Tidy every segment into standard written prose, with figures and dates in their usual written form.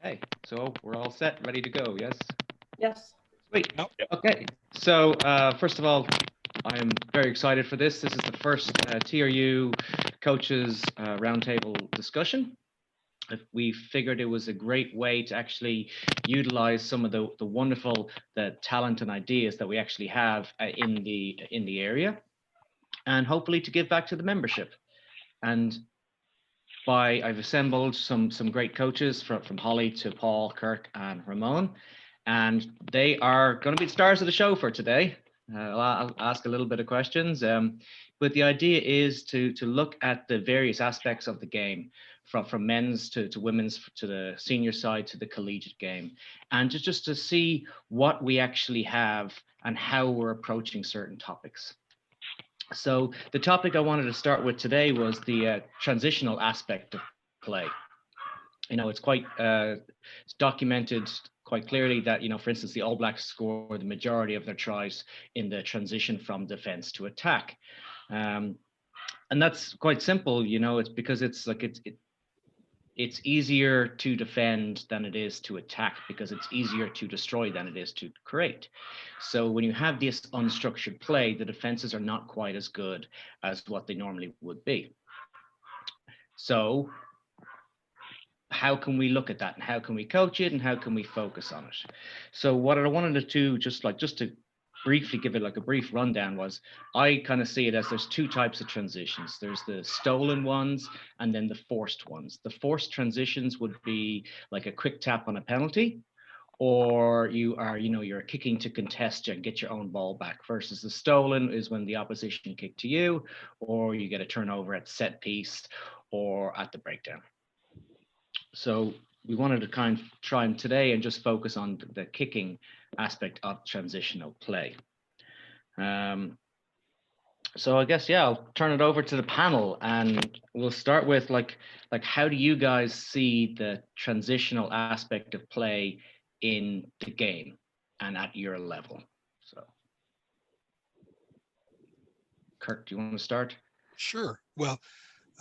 Okay, so we're all set, ready to go, yes? Yes. Sweet. Yep. Okay, so first of all, I am very excited for this. This is the first TRU Coaches Roundtable discussion. We figured it was a great way to actually utilize some of the wonderful talent and ideas that we actually have in the area, and hopefully to give back to the membership. And I've assembled some great coaches from Holly to Paul, Kirk, and Ramon, and they are going to be the stars of the show for today. I'll ask a little bit of questions, but the idea is to look at the various aspects of the game, from men's to women's, to the senior side, to the collegiate game, and just to see what we actually have and how we're approaching certain topics. So the topic I wanted to start with today was the transitional aspect of play. You know, it's quite it's documented quite clearly that, you know, for instance, the All Blacks score the majority of their tries in the transition from defense to attack. And that's quite simple, you know, it's because it's like it's easier to defend than it is to attack, because it's easier to destroy than it is to create. So when you have this unstructured play, the defenses are not quite as good as what they normally would be. So how can we look at that, and how can we coach it, and how can we focus on it? So what I wanted to do, just to briefly give it like a brief rundown, was I kind of see it as there's two types of transitions. There's the stolen ones and then the forced ones. The forced transitions would be like a quick tap on a penalty, or you're kicking to contest and get your own ball back, versus the stolen is when the opposition kick to you, or you get a turnover at set piece or at the breakdown. So we wanted to kind of try today and just focus on the kicking aspect of transitional play. So I guess, yeah, I'll turn it over to the panel, and we'll start with like how do you guys see the transitional aspect of play in the game and at your level? So Kirk, do you want to start? Sure. Well,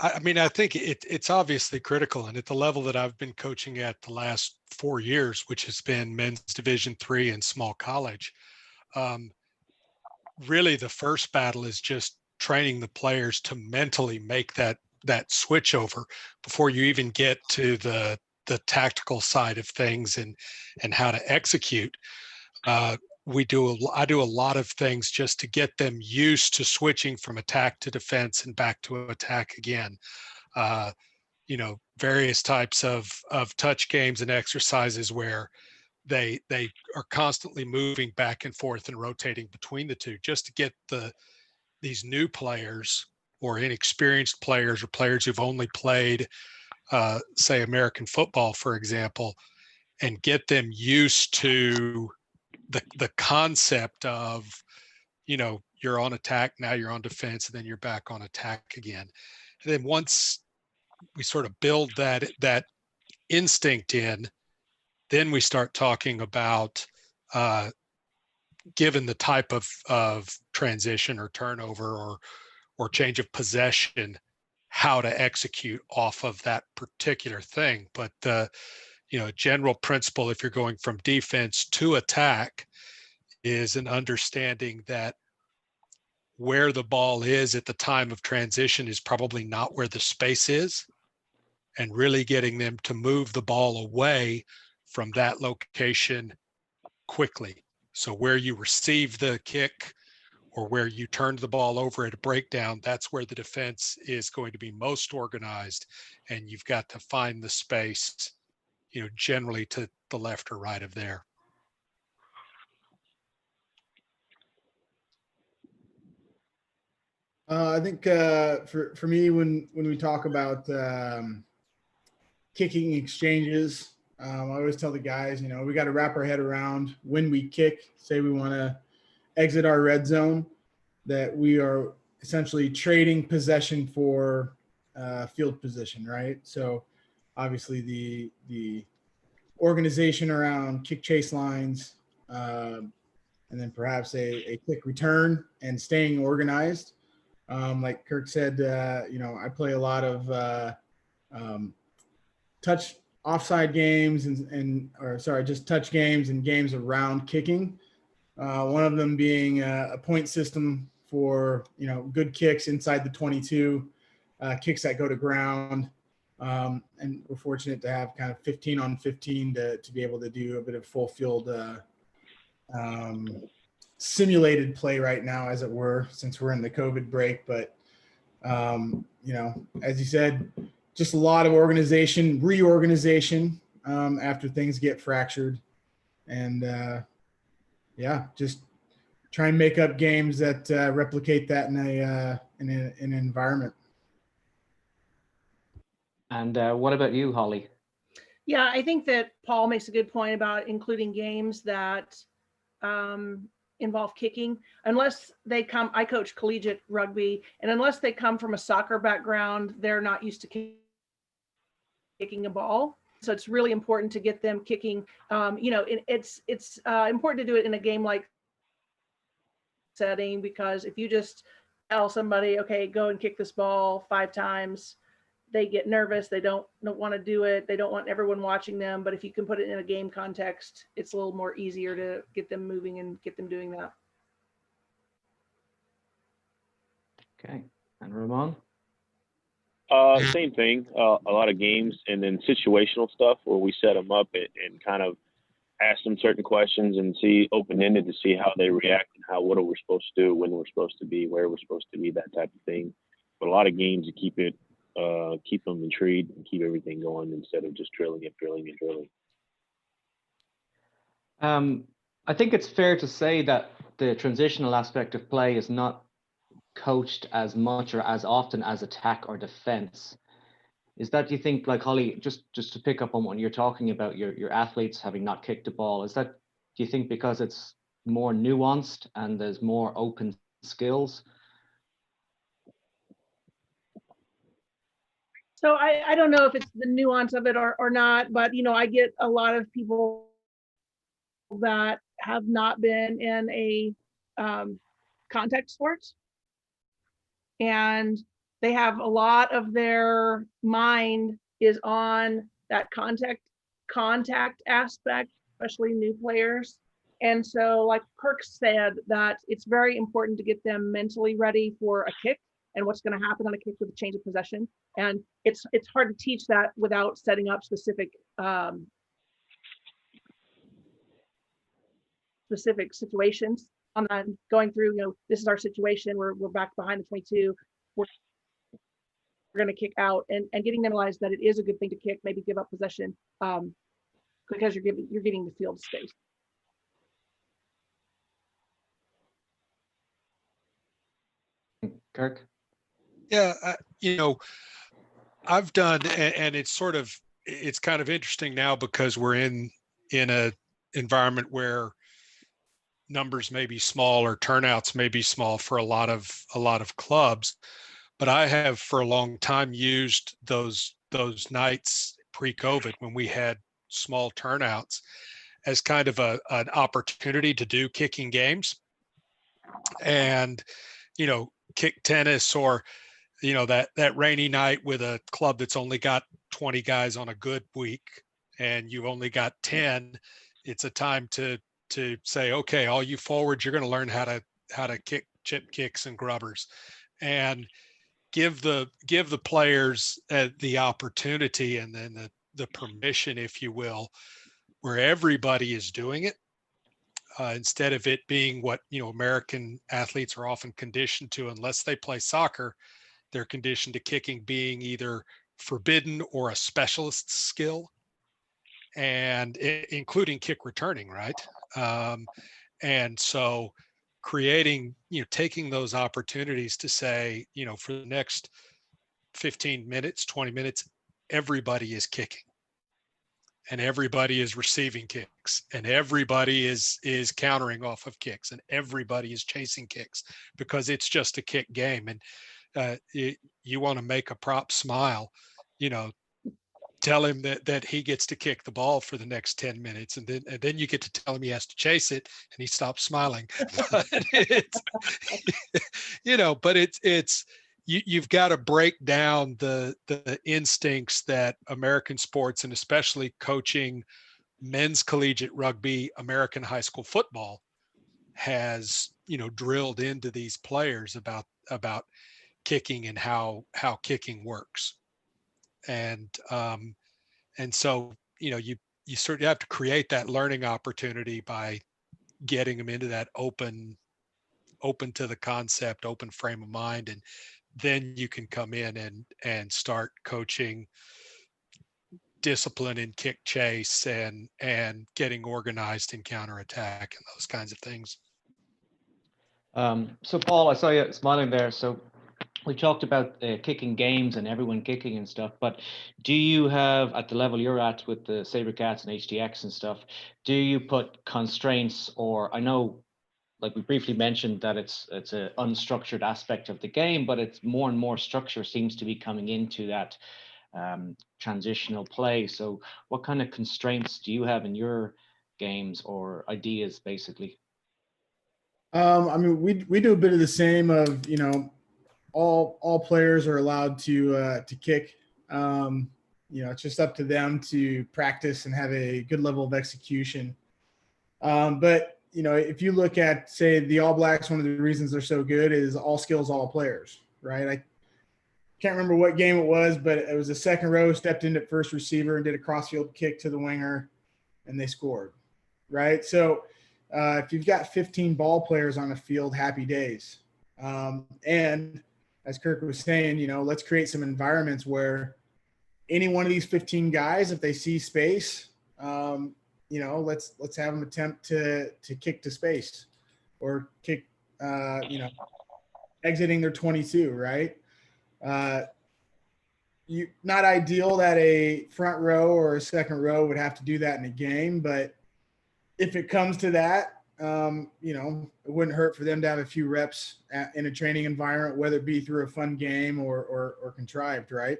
I mean, I think it's obviously critical, and at the level that I've been coaching at the last 4 years, which has been men's Division III and small college, really the first battle is just training the players to mentally make that switch over before you even get to the tactical side of things and how to execute. I do a lot of things just to get them used to switching from attack to defense and back to attack again. Various types of touch games and exercises where they are constantly moving back and forth and rotating between the two, just to get these new players or inexperienced players, or players who've only played, say, American football, for example, and get them used to the concept of, you're on attack, now you're on defense, and then you're back on attack again. And then once we sort of build that instinct in, then we start talking about, given the type of transition or turnover or change of possession, how to execute off of that particular thing. But general principle, if you're going from defense to attack, is an understanding that where the ball is at the time of transition is probably not where the space is, and really getting them to move the ball away from that location quickly. So where you receive the kick or where you turned the ball over at a breakdown, that's where the defense is going to be most organized, and you've got to find the space, generally to the left or right of there. I think for me, when we talk about kicking exchanges, I always tell the guys, we got to wrap our head around when we kick, say we want to exit our red zone, that we are essentially trading possession for field position, right? So obviously the organization around kick chase lines, and then perhaps a quick return and staying organized. Like Kirk said, I play a lot of touch offside games just touch games and games around kicking. One of them being a point system for, good kicks inside the 22, kicks that go to ground. And we're fortunate to have kind of 15 on 15 to be able to do a bit of full field simulated play right now, as it were, since we're in the COVID break. But, as you said, just a lot of reorganization after things get fractured. And just try and make up games that replicate that in an environment. And what about you, Holly? Yeah, I think that Paul makes a good point about including games that involve kicking. Unless they come, I coach collegiate rugby, and unless they come from a soccer background, they're not used to kicking a ball. So it's really important to get them kicking. It's important to do it in a game like setting, because if you just tell somebody, okay, go and kick this ball 5 times, they get nervous. They don't want to do it. They don't want everyone watching them. But if you can put it in a game context, it's a little more easier to get them moving and get them doing that. Okay. And Ramon? Same thing. A lot of games, and then situational stuff where we set them up and kind of ask them certain questions and see open-ended to see how they react and what are we supposed to do, when we're supposed to be, where we're supposed to be, that type of thing. But a lot of games to keep them intrigued and keep everything going instead of just drilling. I think it's fair to say that the transitional aspect of play is not coached as much or as often as attack or defense. Is that, do you think, like Holly, just to pick up on what you're talking about, your athletes having not kicked a ball, is that, do you think because it's more nuanced and there's more open skills? So I don't know if it's the nuance of it or not, but I get a lot of people that have not been in a contact sport, and they have a lot of their mind is on that contact aspect, especially new players. And so, like Kirk said, that it's very important to get them mentally ready for a kick and what's going to happen on a kick with a change of possession. And it's hard to teach that without setting up specific situations. On that, going through, this is our situation. We're back behind the 22. We're going to kick out, and getting them to realize that it is a good thing to kick. Maybe give up possession because you're getting the field space. Kirk? Yeah, I've done, and it's kind of interesting now because we're in a environment where numbers may be small or turnouts may be small for a lot of clubs, but I have for a long time used those nights pre-COVID when we had small turnouts as kind of an opportunity to do kicking games and kick tennis, or that rainy night with a club that's only got 20 guys on a good week and you've only got 10. It's a time to say, okay, all you forwards, you're going to learn how to kick chip kicks and grubbers, and give the players the opportunity and then the permission, if you will, where everybody is doing it, instead of it being what American athletes are often conditioned to. Unless they play soccer, they're conditioned to kicking being either forbidden or a specialist skill, and including kick returning, right? And so creating, taking those opportunities to say, for the next 15 minutes, 20 minutes, everybody is kicking and everybody is receiving kicks and everybody is countering off of kicks and everybody is chasing kicks, because it's just a kick game. And you want to make a prop smile, tell him that he gets to kick the ball for the next 10 minutes, and then you get to tell him he has to chase it and he stops smiling. But it's you've got to break down the instincts that American sports, and especially coaching men's collegiate rugby, American high school football, has, drilled into these players about kicking and how kicking works. And so, you sort of have to create that learning opportunity by getting them into that open to the concept, open frame of mind. And then you can come in and start coaching discipline in kick chase and getting organized in counterattack and those kinds of things. So Paul, I saw you smiling there. So we talked about kicking games and everyone kicking and stuff, but do you have, at the level you're at with the Sabercats and HDX and stuff, do you put constraints? Or I know, like we briefly mentioned, that it's an unstructured aspect of the game, but it's more and more structure seems to be coming into that transitional play. So what kind of constraints do you have in your games or ideas, basically? I mean, we do a bit of the same of, all players are allowed to kick. It's just up to them to practice and have a good level of execution. But if you look at, say, the All Blacks, one of the reasons they're so good is all skills, all players, right? I can't remember what game it was, but it was a second row stepped in at first receiver and did a crossfield kick to the winger, and they scored, right? So if you've got 15 ball players on the field, happy days. And as Kirk was saying, let's create some environments where any one of these 15 guys, if they see space, let's have them attempt to kick to space or kick, exiting their 22, right? Not ideal that a front row or a second row would have to do that in a game, but if it comes to that, it wouldn't hurt for them to have a few reps in a training environment, whether it be through a fun game or contrived, right?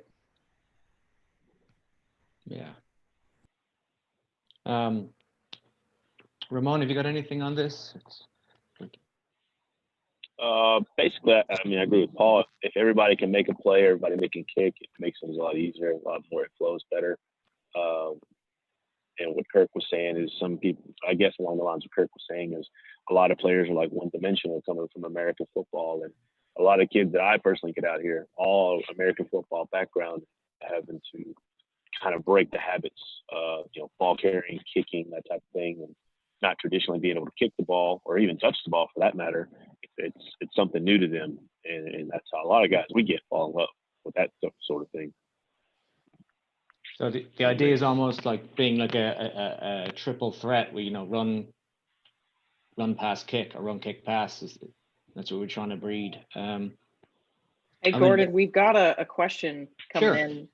Yeah. Ramon, have you got anything on this? Basically, I mean, I agree with Paul. If everybody can make a play, everybody can kick, it makes things a lot easier, a lot more, it flows better. And what Kirk was saying is some people, I guess along the lines of Kirk was saying, is a lot of players are like one-dimensional coming from American football. And a lot of kids that I personally get out here, all American football background, having to kind of break the habits, ball carrying, kicking, that type of thing, and not traditionally being able to kick the ball or even touch the ball for that matter. It's something new to them. And that's how a lot of guys we get fall in love with that sort of thing. So the idea is almost like being like a triple threat where, run pass kick or run kick pass. That's what we're trying to breed. Hey, Gordon, we've got a question coming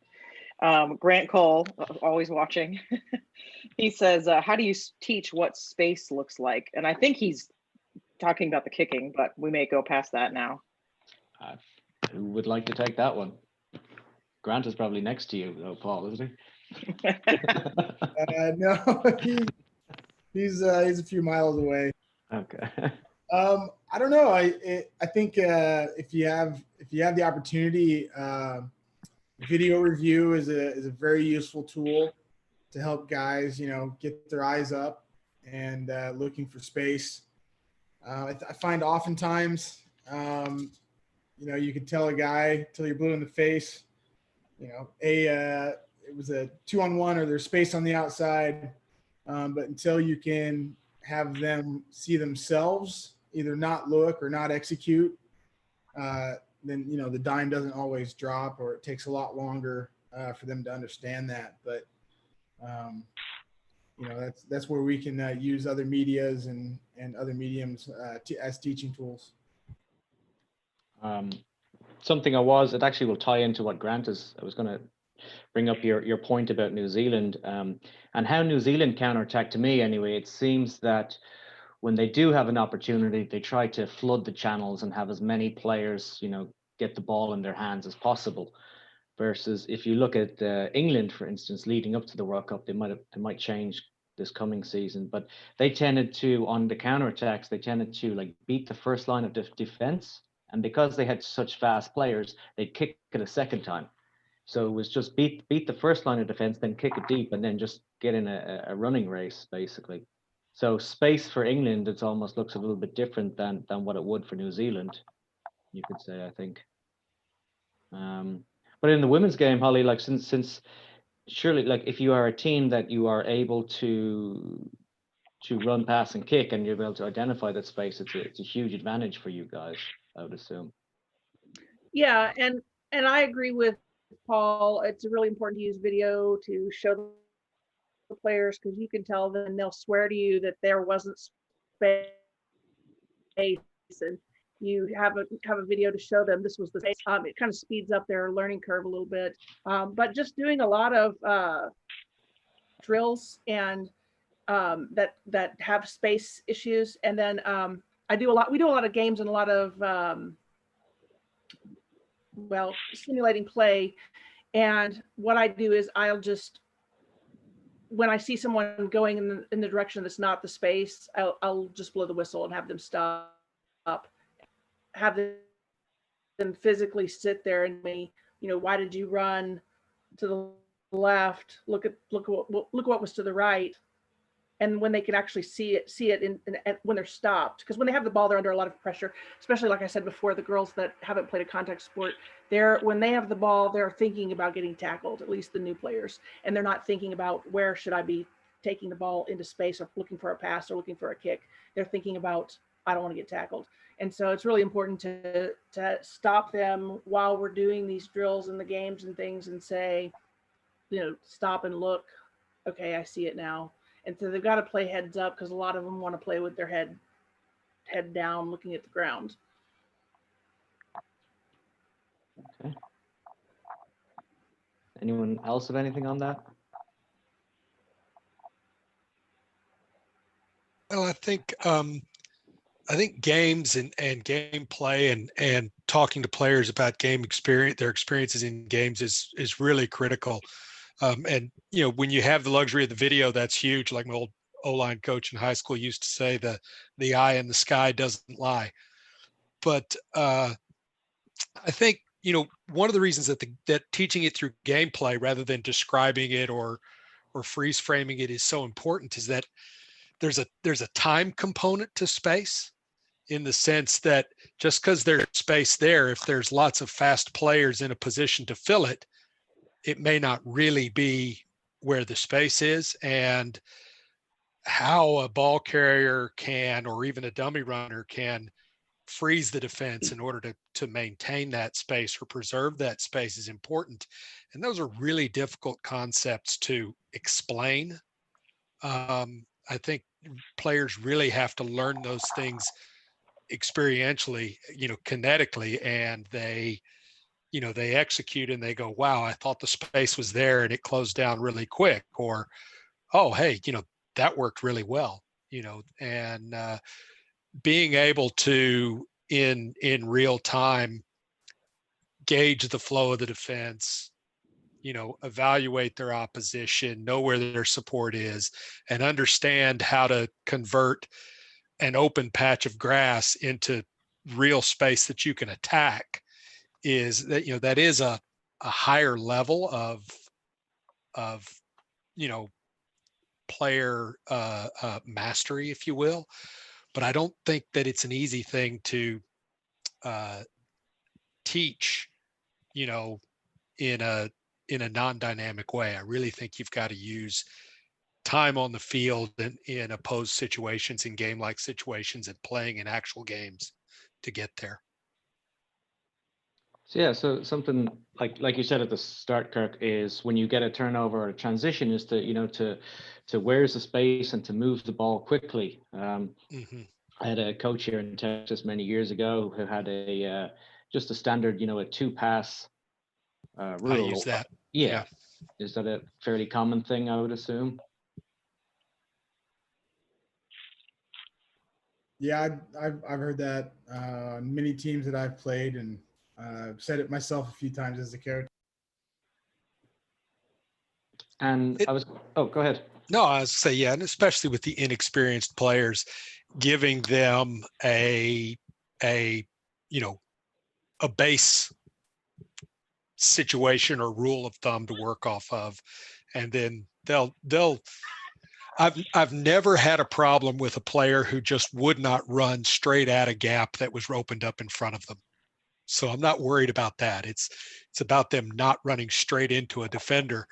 in. Grant Cole, always watching. He says, how do you teach what space looks like? And I think he's talking about the kicking, but we may go past that now. Who would like to take that one? Grant is probably next to you, though, Paul, isn't he? No, he's a few miles away. Okay. I don't know. I think if you have the opportunity, video review is a very useful tool to help guys, get their eyes up and looking for space. I find oftentimes, you can tell a guy till you're blue in the face. It was a 2-on-1 or there's space on the outside, but until you can have them see themselves either not look or not execute, then the dime doesn't always drop, or it takes a lot longer for them to understand that. But that's where we can use other medias and other mediums as teaching tools. Something it actually will tie into what Grant is. I was going to bring up your point about New Zealand and how New Zealand counterattack. To me, anyway, it seems that when they do have an opportunity, they try to flood the channels and have as many players, get the ball in their hands as possible. Versus if you look at England, for instance, leading up to the World Cup, they might change this coming season, but they tended to, on the counterattacks, they tended to like beat the first line of defense And because they had such fast players, they'd kick it a second time. So it was just beat the first line of defense, then kick it deep, and then just get in a running race, basically. So space for England, it almost looks a little bit different than what it would for New Zealand, you could say, I think. But in the women's game, Holly, like since surely, like if you are a team that you are able to run, pass, and kick, and you're able to identify that space, it's a huge advantage for you guys, I would assume. Yeah, and I agree with Paul. It's really important to use video to show the players, because you can tell them, they'll swear to you that there wasn't space, and you have a video to show them this was the space. It kind of speeds up their learning curve a little bit. But just doing a lot of drills and that have space issues, and then we do a lot of games and a lot of simulating play. And what I do is I'll just, when I see someone going in the direction that's not the space, I'll just blow the whistle and have them stop, have them physically sit there and me, why did you run to the left? Look what was to the right. And when they can actually see it when they're stopped, because when they have the ball, they're under a lot of pressure, especially like I said before, the girls that haven't played a contact sport, when they have the ball, they're thinking about getting tackled, at least the new players, and they're not thinking about where should I be taking the ball into space or looking for a pass or looking for a kick. They're thinking about, I don't want to get tackled. And so it's really important to stop them while we're doing these drills and the games and things and say, stop and look. Okay, I see it now. And so they've got to play heads up, because a lot of them want to play with their head down, looking at the ground. Okay. Anyone else have anything on that? Well, I think games and gameplay and talking to players about game experience, their experiences in games is really critical. And when you have the luxury of the video, that's huge. Like my old O-line coach in high school used to say, the eye in the sky doesn't lie. But I think one of the reasons that teaching it through gameplay rather than describing it or freeze framing it is so important is that there's a time component to space, in the sense that just because there's space there, if there's lots of fast players in a position to fill it, it may not really be where the space is. And how a ball carrier can, or even a dummy runner can, freeze the defense in order to maintain that space or preserve that space is important. And those are really difficult concepts to explain. I think players really have to learn those things experientially, kinetically, and they execute and they go, wow, I thought the space was there and it closed down really quick, or, oh, hey, that worked really well, and being able to in real time gauge the flow of the defense, evaluate their opposition, know where their support is, and understand how to convert an open patch of grass into real space that you can attack, is that, that is a higher level of player mastery, if you will. But I don't think that it's an easy thing to teach, in a non-dynamic way. I really think you've got to use time on the field and in opposed situations, in game-like situations, and playing in actual games to get there. So yeah, so something like you said at the start, Kirk, is when you get a turnover or a transition, is to where's the space and to move the ball quickly. I had a coach here in Texas many years ago who had just a standard, a 2-pass rule. I use that. Yeah. Is that a fairly common thing, I would assume? Yeah, I've heard that many teams that I've played, and I've said it myself a few times as a coach. And go ahead. No, I was say, yeah, and especially with the inexperienced players, giving them a a base situation or rule of thumb to work off of, and then I've never had a problem with a player who just would not run straight at a gap that was opened up in front of them. So I'm not worried about that. It's about them not running straight into a defender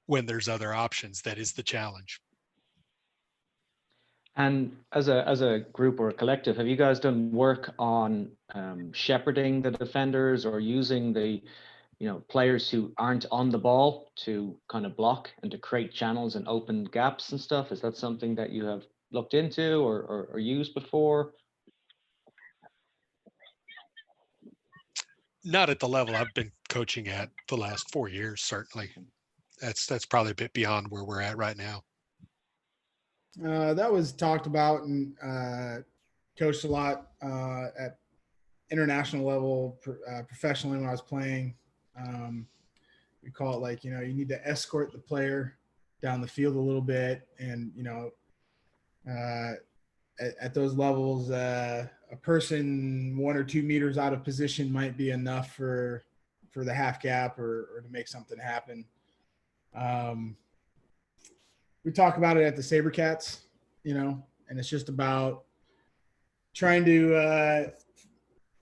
when there's other options. That is the challenge. And as a group or a collective, have you guys done work on shepherding the defenders or using the players who aren't on the ball to kind of block and to create channels and open gaps and stuff? Is that something that you have looked into or used before? Not at the level I've been coaching at the last 4 years, certainly. That's probably a bit beyond where we're at right now. That was talked about and coached a lot at international level professionally when I was playing. We call it like, you need to escort the player down the field a little bit. And, at those levels, a person 1 or 2 meters out of position might be enough for the half gap or to make something happen. We talk about it at the Sabercats, and it's just about trying to, I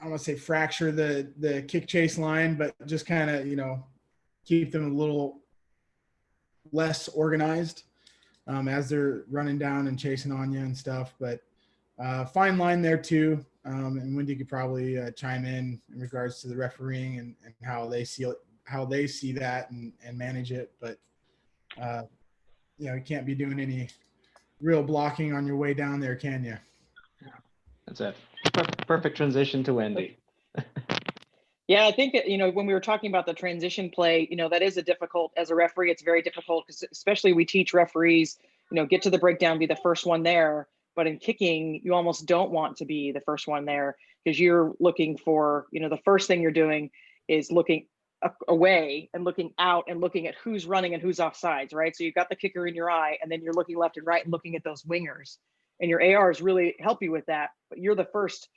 don't want to say fracture the kick chase line, but just kind of, keep them a little less organized as they're running down and chasing on you and stuff. But fine line there too. And Wendy could probably chime in regards to the refereeing and how they see that and manage it. But you can't be doing any real blocking on your way down there, can you? That's it. Perfect transition to Wendy. Yeah, I think when we were talking about the transition play, that is as a referee, it's very difficult because especially we teach referees, get to the breakdown, be the first one there. But in kicking, you almost don't want to be the first one there because you're looking for, the first thing you're doing is looking away and looking out and looking at who's running and who's offsides, right? So you've got the kicker in your eye and then you're looking left and right and looking at those wingers. And your ARs really help you with that. But you're the first,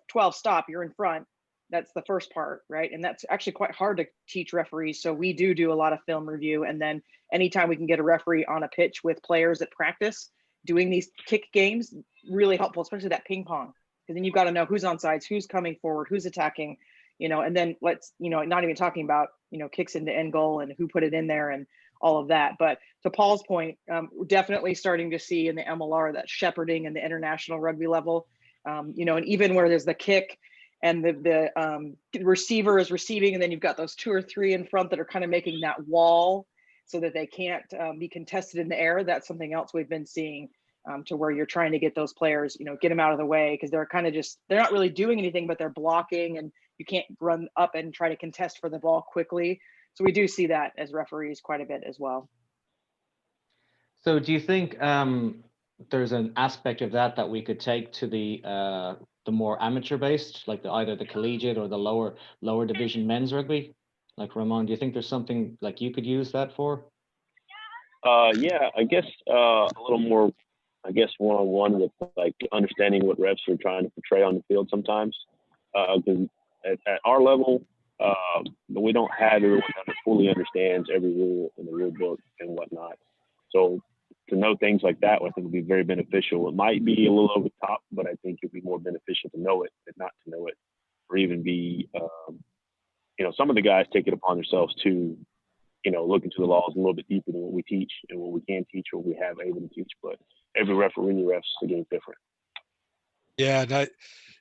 12 stop, you're in front. That's the first part, right? And that's actually quite hard to teach referees. So we do a lot of film review. And then anytime we can get a referee on a pitch with players that practice doing these kick games, really helpful, especially that ping pong. Because then you've got to know who's on sides, who's coming forward, who's attacking, and then let's, not even talking about, kicks into end goal and who put it in there and all of that. But to Paul's point, we're definitely starting to see in the MLR that shepherding and the international rugby level, and even where there's the kick and the receiver is receiving, and then you've got those 2 or 3 in front that are kind of making that wall so that they can't be contested in the air. That's something else we've been seeing to where you're trying to get those players, get them out of the way because they're kind of they're not really doing anything, but they're blocking and you can't run up and try to contest for the ball quickly. So we do see that as referees quite a bit as well. So do you think there's an aspect of that we could take to the more amateur based, like either the collegiate or the lower division men's rugby? Like Ramon, do you think there's something like you could use that for? Yeah, I guess a little more, one-on-one with like understanding what refs are trying to portray on the field sometimes. Because at our level, we don't have everyone that fully understands every rule in the rule book and whatnot. So to know things like that, I think would be very beneficial. It might be a little over the top, but I think it'd be more beneficial to know it than not to know it, or even be, some of the guys take it upon themselves to, look into the laws a little bit deeper than what we teach and what we can teach or we have able to teach. But every referee refs again different. Yeah, and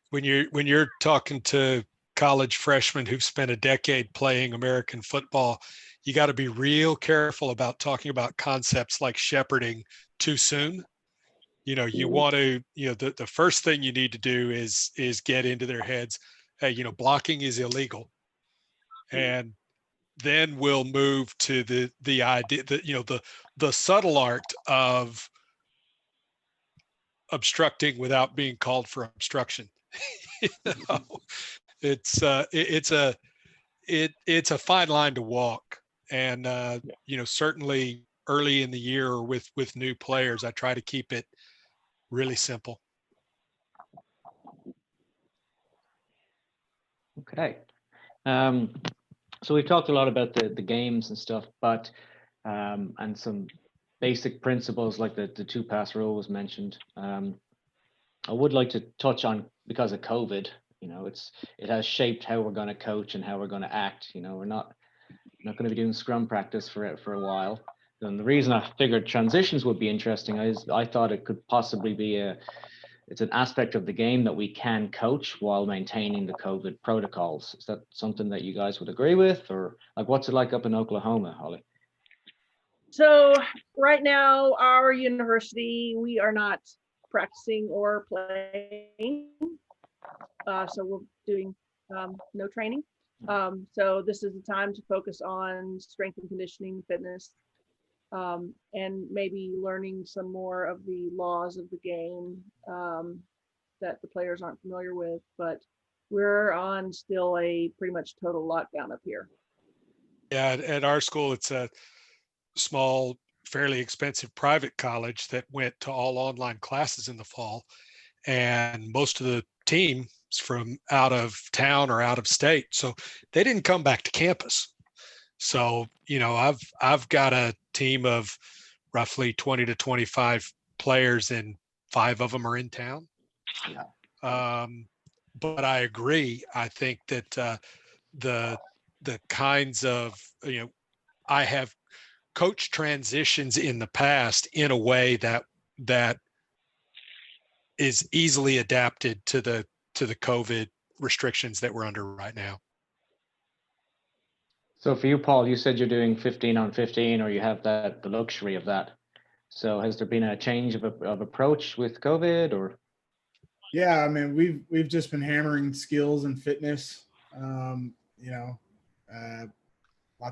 when you're talking to college freshmen who've spent a decade playing American football, you got to be real careful about talking about concepts like shepherding too soon. You want to, the first thing you need to do is get into their heads, hey, blocking is illegal. And then we'll move to the idea that, the subtle art of obstructing without being called for obstruction. It's a fine line to walk. And, certainly early in the year with new players, I try to keep it really simple. Okay. So we've talked a lot about the games and stuff, but and some basic principles like the 2-pass rule was mentioned. I would like to touch on, because of COVID, it has shaped how we're going to coach and how we're going to act. We're not going to be doing scrum practice for a while. And the reason I figured transitions would be interesting is I thought it could possibly be it's an aspect of the game that we can coach while maintaining the COVID protocols. Is that something that you guys would agree with, or like what's it like up in Oklahoma, Holly? So right now, our university, we are not practicing or playing. So we're doing no training. So this is the time to focus on strength and conditioning, fitness, and maybe learning some more of the laws of the game that the players aren't familiar with. But we're on still a pretty much total lockdown up here. Yeah, at our school, it's a small, fairly expensive private college that went to all online classes in the fall. And most of the team is from out of town or out of state. So they didn't come back to campus. So, I've got a team of roughly 20 to 25 players, and 5 of them are in town. But I agree. I think that the kinds of, I have coached transitions in the past in a way that is easily adapted to the COVID restrictions that we're under right now. So for you, Paul, you said you're doing 15 on 15, or you have the luxury of that. So has there been a change of approach with COVID, or? Yeah, I mean, we've just been hammering skills and fitness. Lots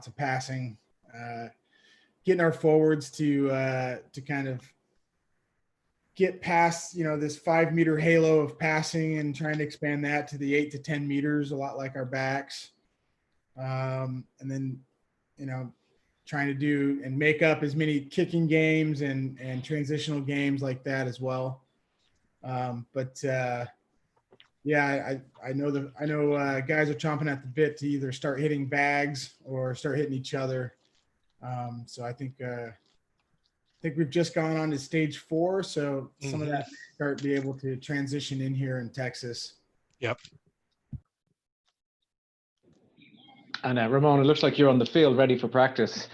of passing, getting our forwards to kind of get past this 5-meter halo of passing and trying to expand that to the 8 to 10 meters, a lot like our backs. And then, trying to do and make up as many kicking games and transitional games like that as well. Yeah, I know guys are chomping at the bit to either start hitting bags or start hitting each other. So I think we've just gone on to stage 4. So some of that start be able to transition in here in Texas. Yep. And Ramon, it looks like you're on the field ready for practice.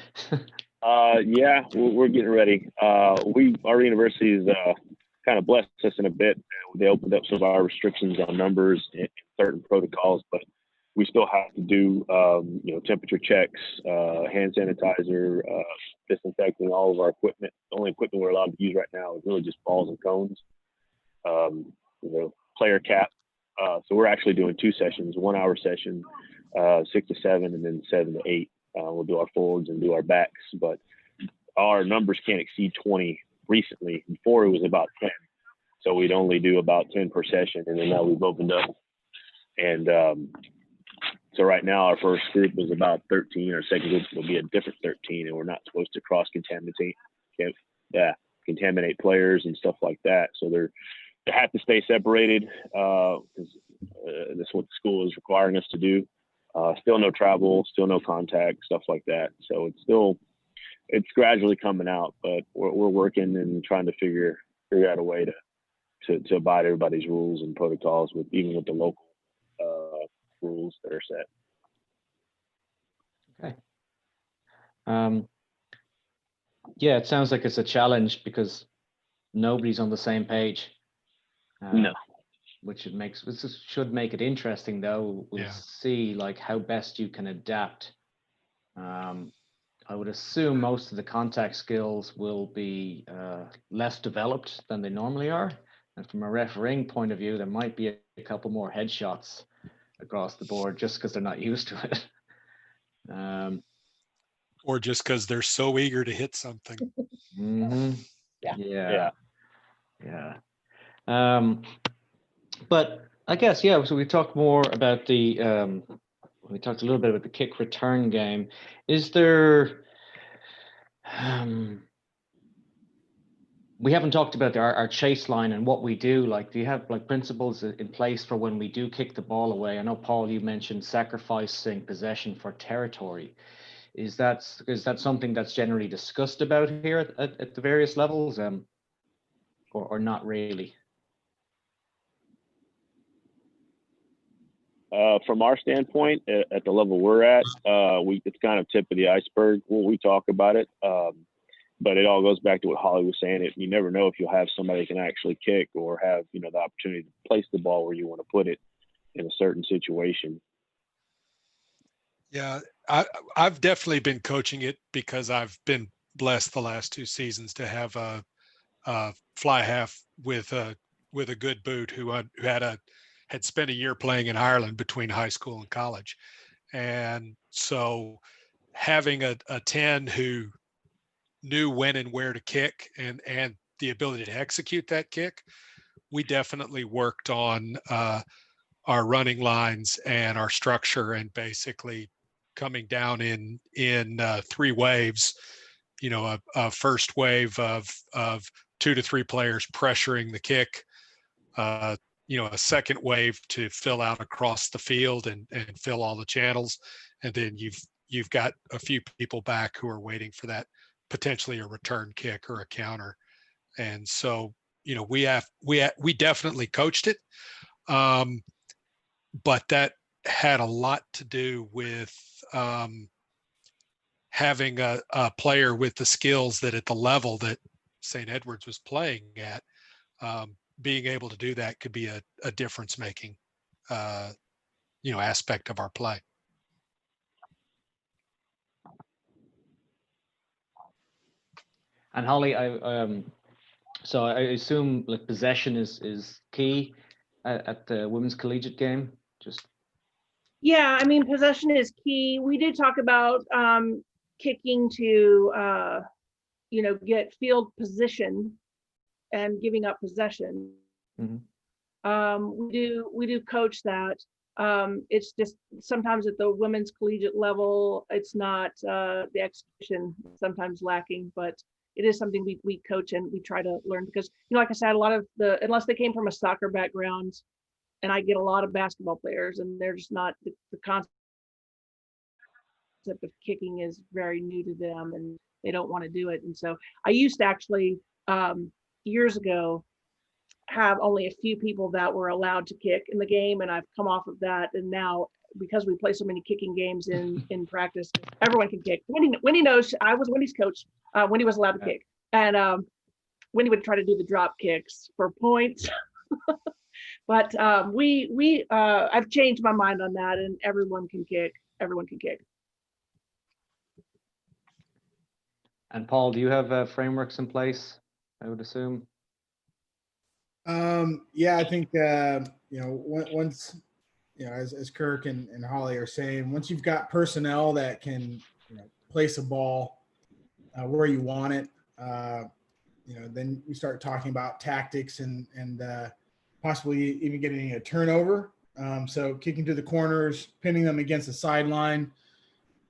Yeah, we're getting ready. Our university is kind of blessed us in a bit. They opened up some of our restrictions on numbers and certain protocols, but we still have to do temperature checks, hand sanitizer, disinfecting all of our equipment. The only equipment we're allowed to use right now is really just balls and cones, player cap. So we're actually doing 2 sessions, 1-hour session, 6 to 7, and then 7 to 8. We'll do our forwards and do our backs, but our numbers can't exceed 20 recently. Before it was about 10. So we'd only do about 10 per session, and then now we've opened up. And so right now our first group was about 13. Our second group will be a different 13, and we're not supposed to contaminate players and stuff like that. So they have to stay separated because that's what the school is requiring us to do. Still no travel, still no contact, stuff like that. So it's gradually coming out, but we're working and trying to figure out a way to abide everybody's rules and protocols even with the local rules that are set. Okay. Yeah, it sounds like it's a challenge because nobody's on the same page. No. Which should make it interesting, though. We'll see like how best you can adapt. I would assume most of the contact skills will be less developed than they normally are. And from a refereeing point of view, there might be a couple more headshots across the board just because they're not used to it. Or just because they're so eager to hit something. Yeah. But I guess, so we talked more about we talked a little bit about the kick return game. Is there, we haven't talked about our chase line and what we do. Like, do you have like principles in place for when we do kick the ball away? I know, Paul, you mentioned sacrificing possession for territory. Is that something that's generally discussed about here at the various levels, or not really? From our standpoint, at the level we're at, it's kind of tip of the iceberg when we talk about it. But it all goes back to what Holly was saying. You never know if you'll have somebody that can actually kick or have, the opportunity to place the ball where you want to put it in a certain situation. Yeah, I've definitely been coaching it because I've been blessed the last 2 seasons to have a fly half with a good boot who had spent a year playing in Ireland between high school and college. And so having a 10 who knew when and where to kick and the ability to execute that kick, we definitely worked on our running lines and our structure, and basically coming down in 3 waves. A first wave of 2 to 3 players pressuring the kick, a second wave to fill out across the field and fill all the channels, and then you've got a few people back who are waiting for that, potentially a return kick or a counter. And so we definitely coached it, but that had a lot to do with having a player with the skills that at the level that St. Edward's was playing at, being able to do that could be a difference making aspect of our play. And Holly, so I assume like possession is key at the women's collegiate game. Yeah, I mean, possession is key. We did talk about kicking to get field position and giving up possession. Mm-hmm. We do coach that. It's just sometimes at the women's collegiate level, it's not the execution sometimes lacking, but it is something we coach and we try to learn, because like I said, a lot of unless they came from a soccer background, and I get a lot of basketball players and they're just not the concept of kicking is very new to them and they don't want to do it. And so I used to actually years ago have only a few people that were allowed to kick in the game, and I've come off of that, and now because we play so many kicking games in practice, everyone can kick. Wendy knows I was Wendy's coach. Wendy was allowed to kick, and Wendy would try to do the drop kicks for points. But I've changed my mind on that, and everyone can kick. Everyone can kick. And Paul, do you have frameworks in place, I would assume? Yeah, I think once as Kirk and Holly are saying, once you've got personnel that can place a ball where you want it, then we start talking about tactics and possibly even getting a turnover. So kicking to the corners, pinning them against the sideline,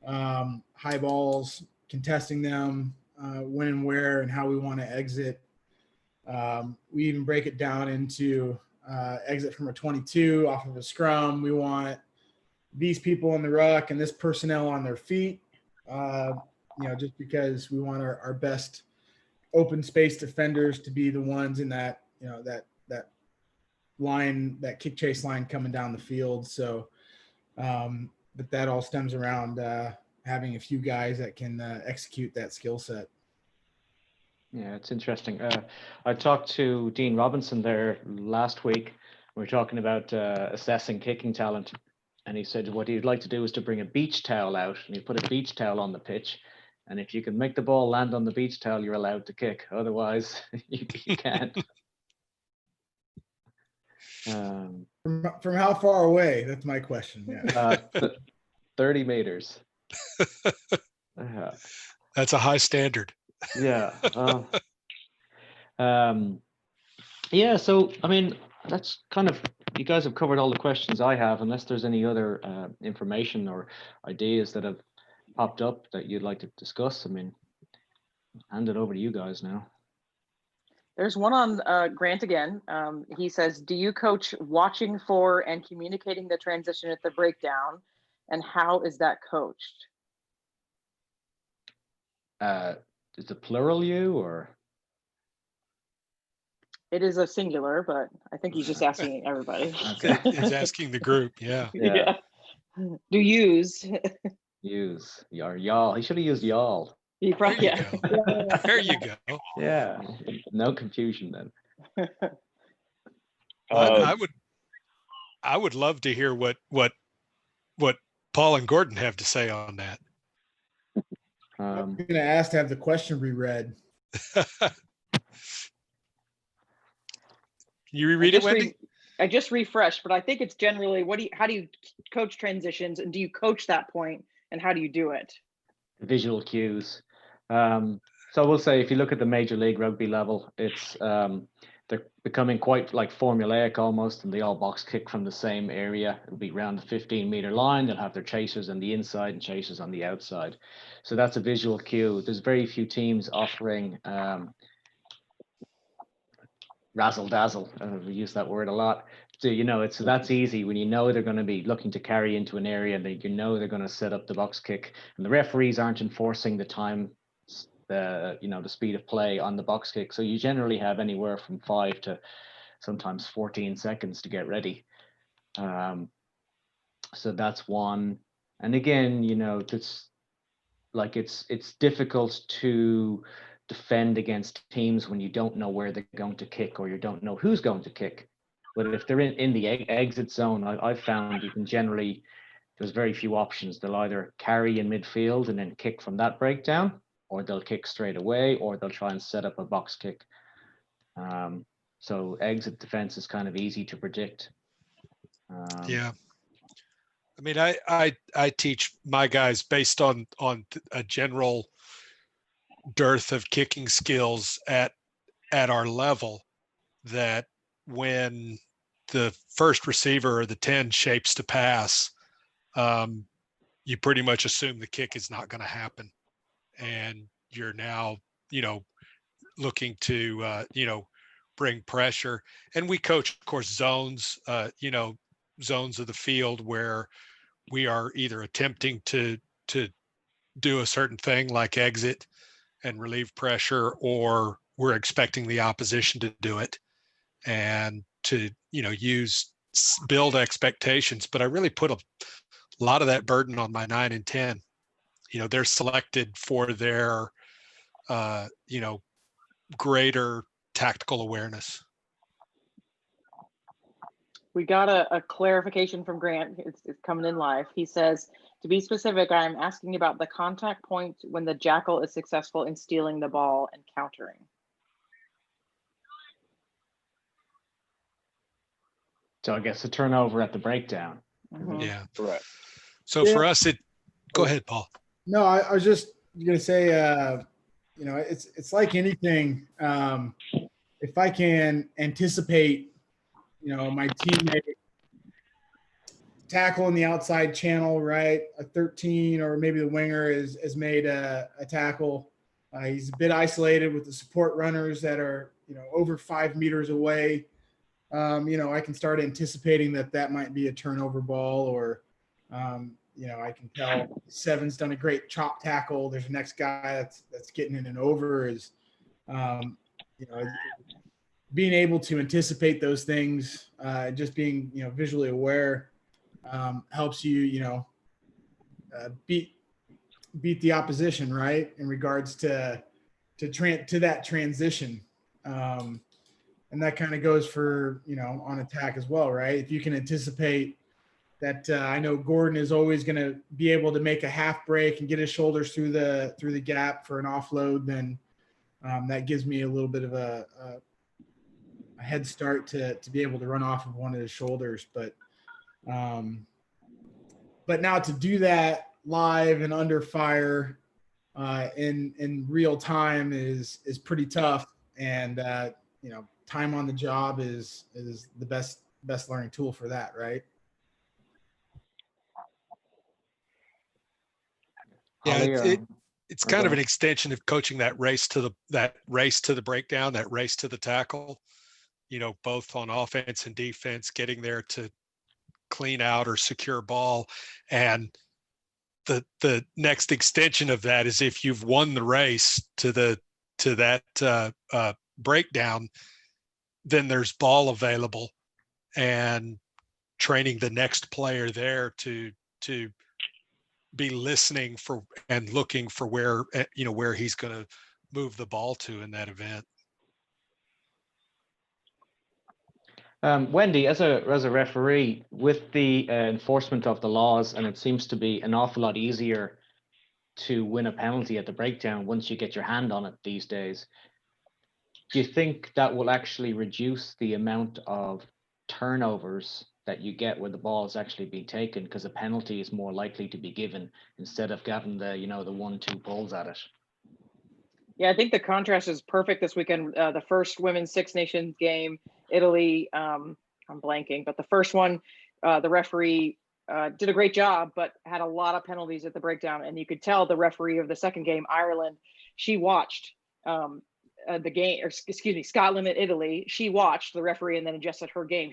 high balls, contesting them, when and where and how we want to exit. We even break it down into exit from a 22 off of a scrum. We want these people in the ruck and this personnel on their feet, just because we want our best open space defenders to be the ones in that, that line, that kick chase line coming down the field. So, but that all stems around having a few guys that can execute that skill set. Yeah, it's interesting. I talked to Dean Robinson there last week. We were talking about assessing kicking talent, and he said what he'd like to do is to bring a beach towel out, and he put a beach towel on the pitch, and if you can make the ball land on the beach towel, you're allowed to kick. Otherwise, you can't. From how far away? That's my question. Yeah. 30 meters. That's a high standard. Yeah. Yeah. So, I mean, that's kind of, you guys have covered all the questions I have, unless there's any other information or ideas that have popped up that you'd like to discuss. I mean, hand it over to you guys now. There's one on Grant again. He says, do you coach watching for and communicating the transition at the breakdown? And how is that coached? Is it plural you or? It is a singular, but I think he's just asking everybody. Okay. He's asking the group. Yeah. Yeah. Do use. Use or y'all. He should have used y'all. You probably, There you go. There you go. Yeah. No confusion then. I would love to hear what Paul and Gordon have to say on that. I'm going to ask to have the question reread. You reread it, Wendy? I just refreshed, but I think it's generally how do you coach transitions, and do you coach that point, and how do you do it? Visual cues. So we'll say if you look at the Major League Rugby level, it's they're becoming quite like formulaic almost, and they all box kick from the same area. It'll be around the 15-meter line. They'll have their chasers on the inside and chasers on the outside. So that's a visual cue. There's very few teams offering razzle dazzle. We use that word a lot. So that's easy when you know they're going to be looking to carry into an area, and they're going to set up the box kick, and the referees aren't enforcing the time, the speed of play on the box kick. So you generally have anywhere from 5 to sometimes 14 seconds to get ready. So that's one. And again, it's difficult to defend against teams when you don't know where they're going to kick, or you don't know who's going to kick. But if they're in the exit zone, I've found you can generally, there's very few options. They'll either carry in midfield and then kick from that breakdown, or they'll kick straight away, or they'll try and set up a box kick. So exit defense is kind of easy to predict. Yeah. I mean, I teach my guys based on a general dearth of kicking skills at our level, that when the first receiver or the 10 shapes to pass, you pretty much assume the kick is not going to happen, and you're now looking to bring pressure. And we coach, of course, zones zones of the field where we are either attempting to do a certain thing like exit and relieve pressure, or we're expecting the opposition to do it, and to build expectations. But I really put a lot of that burden on my 9 and 10. They're selected for their greater tactical awareness. We got a clarification from Grant. It's coming in live. He says, to be specific, I'm asking about the contact point when the jackal is successful in stealing the ball and countering. So I guess a turnover at the breakdown. Mm-hmm. Yeah. Correct. So for us, go ahead, Paul. No, I was just going to say, it's like anything. If I can anticipate, my teammate tackle in the outside channel, right? A 13, or maybe the winger has made a tackle. He's a bit isolated with the support runners that are, over 5 meters away. I can start anticipating that might be a turnover ball, or, I can tell 7's done a great chop tackle. There's the next guy that's getting in and over. Is, being able to anticipate those things, just being, visually aware, helps you, beat the opposition, right? In regards to that transition. And that kind of goes for, on attack as well, right? If you can anticipate that, I know Gordon is always going to be able to make a half break and get his shoulders through the gap for an offload, then that gives me a little bit of a head start to be able to run off of one of his shoulders. But now to do that live and under fire in real time is pretty tough. And time on the job is the best learning tool for that, right? Yeah, it's kind of an extension of coaching that race to the breakdown, that race to the tackle, both on offense and defense, getting there to clean out or secure ball. And the next extension of that is if you've won the race to that breakdown, then there's ball available, and training the next player there to be listening for and looking for where he's going to move the ball to in that event. Wendy, as a referee, with the enforcement of the laws, and it seems to be an awful lot easier to win a penalty at the breakdown once you get your hand on it these days, do you think that will actually reduce the amount of turnovers that you get where the ball is actually being taken, because a penalty is more likely to be given instead of having the 1-2 pulls at it? Yeah, I think the contrast is perfect this weekend. The first Women's Six Nations game, Italy, I'm blanking, but the first one, the referee did a great job, but had a lot of penalties at the breakdown. And you could tell the referee of the second game, Ireland, she watched the game, or excuse me, Scotland and Italy. She watched the referee and then adjusted her game.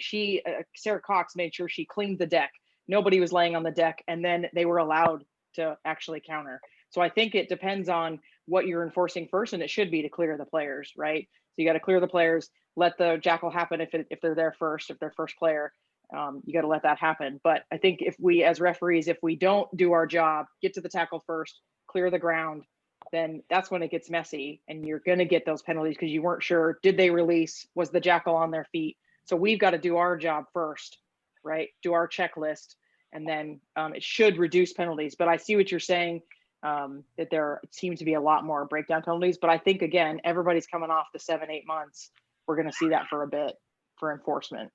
Sarah Cox made sure she cleaned the deck. Nobody was laying on the deck, and then they were allowed to actually counter. So I think it depends on what you're enforcing first, and it should be to clear the players, right? So you got to clear the players, let the jackal happen if they're there first, if they're first player, you got to let that happen. But I think if we, as referees, if we don't do our job, get to the tackle first, clear the ground, then that's when it gets messy, and you're going to get those penalties because you weren't sure, did they release? Was the jackal on their feet? So we've got to do our job first, right? Do our checklist, and then it should reduce penalties. But I see what you're saying, that there seems to be a lot more breakdown penalties. But I think, again, everybody's coming off the 7-8 months. We're going to see that for a bit for enforcement.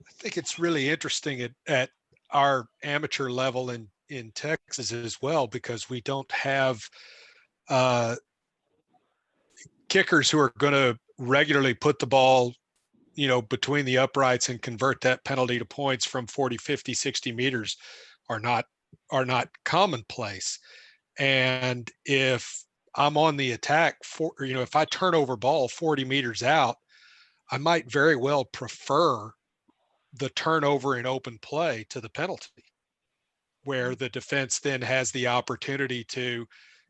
I think it's really interesting at our amateur level in Texas as well, because we don't have kickers who are going to regularly put the ball, between the uprights and convert that penalty to points from 40, 50, 60 meters are not commonplace. And if I'm on the attack if I turn over ball 40 meters out, I might very well prefer the turnover in open play to the penalty, where the defense then has the opportunity to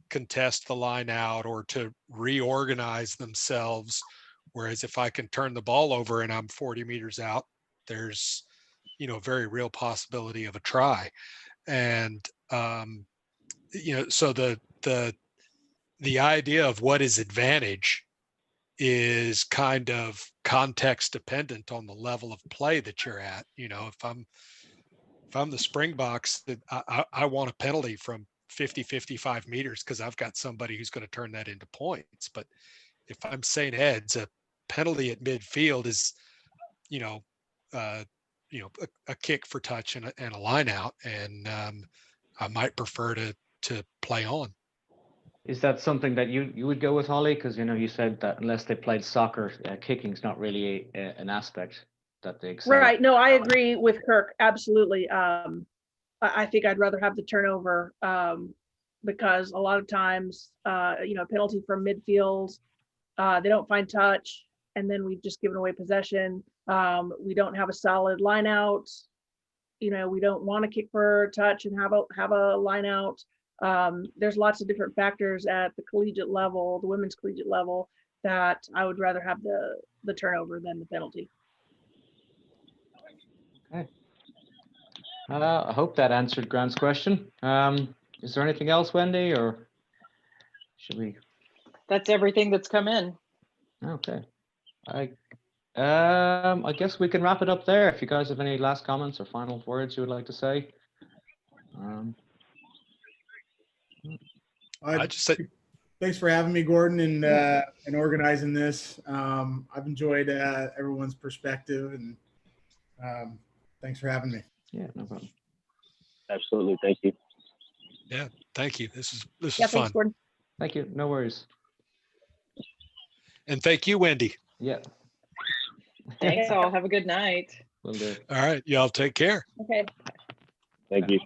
contest the line out or to reorganize themselves. Whereas if I can turn the ball over and I'm 40 meters out, there's, a very real possibility of a try. And, so the idea of what is advantage is kind of context dependent on the level of play that you're at. If I'm the Springboks, that I want a penalty from 50, 55 meters because I've got somebody who's going to turn that into points. But if I'm St. Ed's, a penalty at midfield is, a kick for touch and a line out, and I might prefer to play on. Is that something that you would go with, Holly? Because you said that unless they played soccer, kicking's not really an aspect that they excel. Right. No, I agree with Kirk. Absolutely. I think I'd rather have the turnover because a lot of times, penalty from midfield, they don't find touch, and then we've just given away possession. We don't have a solid line out. We don't want to kick for touch and have a line out. There's lots of different factors at the collegiate level, the women's collegiate level, that I would rather have the turnover than the penalty. Okay. I hope that answered Grant's question. Is there anything else, Wendy, or should we? That's everything that's come in. Okay. I guess we can wrap it up there. If you guys have any last comments or final words you would like to say. I just say thanks for having me, Gordon, and organizing this. I've enjoyed everyone's perspective, and thanks for having me. Yeah, no problem. Absolutely, thank you. Yeah, thank you. This is Yeah, fun. thanks, Gordon. Thank you. No worries. And thank you, Wendy. Yeah. Thanks all. Have a good night. Will do. All right, y'all take care. Okay. Thank you.